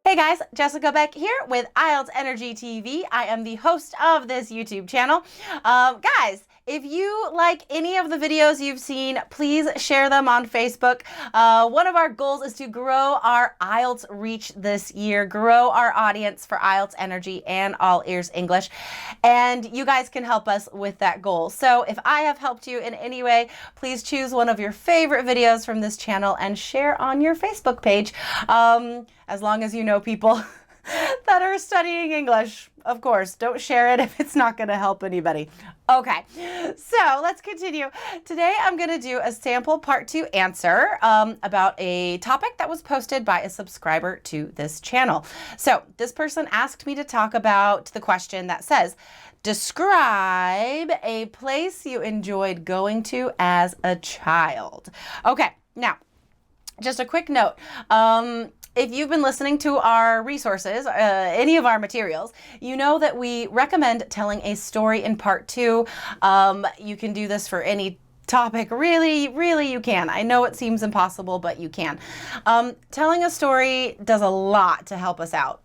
Hey guys, Jessica Beck here with IELTS Energy TV. I am the host of this YouTube channel. Guys, if you like any of the videos you've seen, please share them on Facebook. One of our goals is to grow our IELTS reach this year, grow our audience for IELTS Energy and All Ears English. And you guys can help us with that goal. So if I have helped you in any way, please choose one of your favorite videos from this channel and share on your Facebook page. As long as you know people that are studying English, of course. Don't share it if it's not going to help anybody. Okay, so let's continue. Today I'm going to do a sample part 2 answer about a topic that was posted by a subscriber to this channel. So this person asked me to talk about the question that says, describe a place you enjoyed going to as a child. Okay, now, just a quick note. If you've been listening to our resources, any of our materials, you know that we recommend telling a story in part 2. You can do this for any topic. Really, really you can. I know it seems impossible, but you can. Telling a story does a lot to help us out.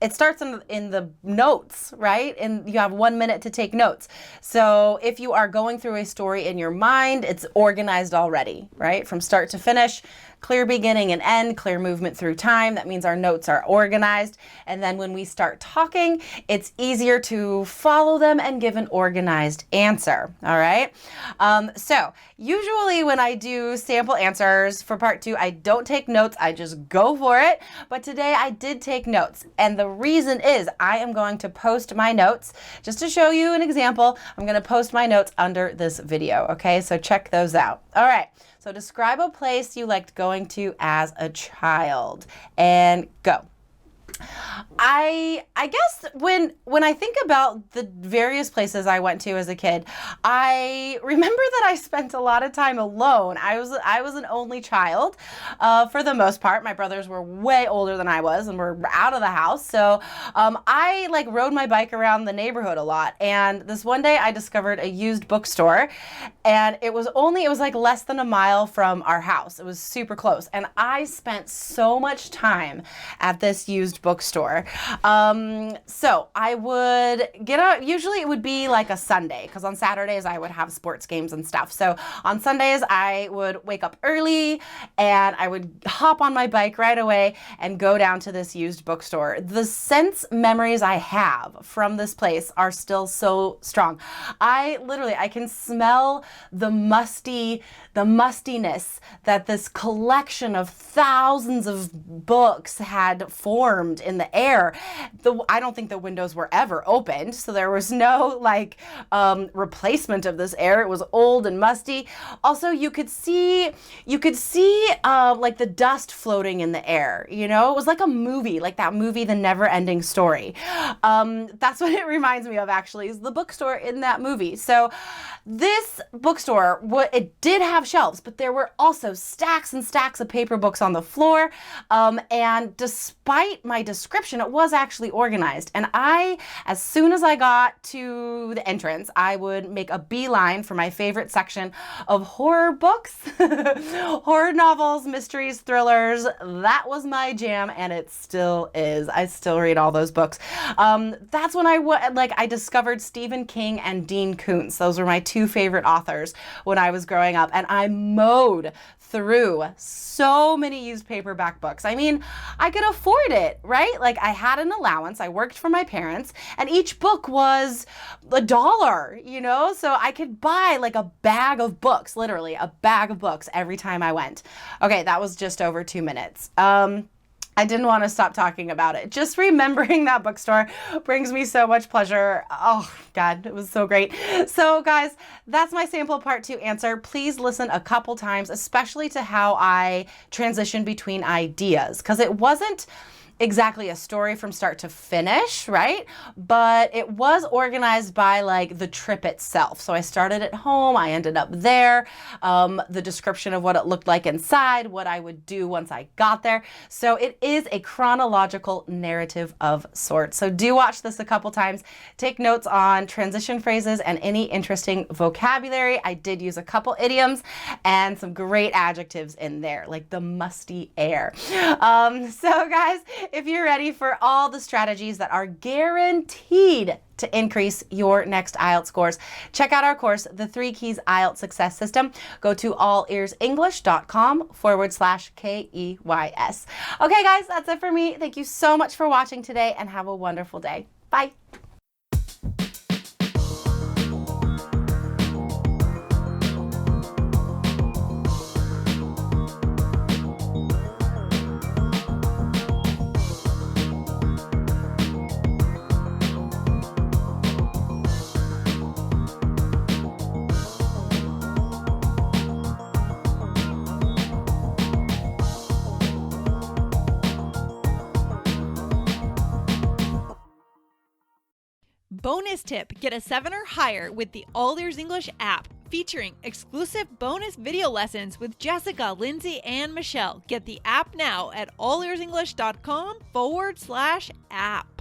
It starts in the notes, right? And you have 1 minute to take notes. So if you are going through a story in your mind, it's organized already, right? From start to finish, clear beginning and end, clear movement through time. That means our notes are organized. And then when we start talking, it's easier to follow them and give an organized answer, all right? So usually when I do sample answers for part 2, I don't take notes, I just go for it. But today I did take notes. And the reason is I am going to post my notes. Just to show you an example, I'm going to post my notes under this video, okay? So check those out. All right, so describe a place you liked going to as a child, and go. I guess when I think about the various places I went to as a kid, I remember that I spent a lot of time alone. I was an only child for the most part. My brothers were way older than I was and were out of the house. So I like rode my bike around the neighborhood a lot. And this one day I discovered a used bookstore, and it was like less than a mile from our house. It was super close. And I spent so much time at this used bookstore. So I would get out, usually it would be like a Sunday, because on Saturdays I would have sports games and stuff. So on Sundays I would wake up early and I would hop on my bike right away and go down to this used bookstore. The sense memories I have from this place are still so strong. I can smell the mustiness that this collection of thousands of books had formed in the air. I don't think the windows were ever opened, so there was no replacement of this air. It was old and musty. Also, you could see like the dust floating in the air. You know, it was like a movie, like that movie, The Never-Ending Story. That's what it reminds me of, actually, is the bookstore in that movie. So this bookstore, it did have shelves, but there were also stacks and stacks of paper books on the floor. And despite my description, it was actually organized. And as soon as I got to the entrance, I would make a beeline for my favorite section of horror books, horror novels, mysteries, thrillers. That was my jam, and it still is. I still read all those books. That's when I discovered Stephen King and Dean Koontz. Those were my two favorite authors when I was growing up, and I mowed through so many used paperback books. I mean, I could afford it, right? Like, I had an allowance, I worked for my parents, and each book was $1, you know? So I could buy like a bag of books, literally a bag of books every time I went. Okay, that was just over 2 minutes. I didn't want to stop talking about it. Just remembering that bookstore brings me so much pleasure. Oh God, it was so great. So guys, that's my sample part 2 answer. Please listen a couple times, especially to how I transition between ideas, because it wasn't exactly a story from start to finish, right? But it was organized by like the trip itself. So I started at home, I ended up there, the description of what it looked like inside, what I would do once I got there. So it is a chronological narrative of sorts. So do watch this a couple times. Take notes on transition phrases and any interesting vocabulary. I did use a couple idioms and some great adjectives in there, like the musty air. So guys, if you're ready for all the strategies that are guaranteed to increase your next IELTS scores, check out our course, The 3 Keys IELTS Success System. Go to allearsenglish.com/KEYS. Okay guys, that's it for me. Thank you so much for watching today and have a wonderful day. Bye. Bonus tip, get a 7 or higher with the All Ears English app, featuring exclusive bonus video lessons with Jessica, Lindsay, and Michelle. Get the app now at allearsenglish.com/app.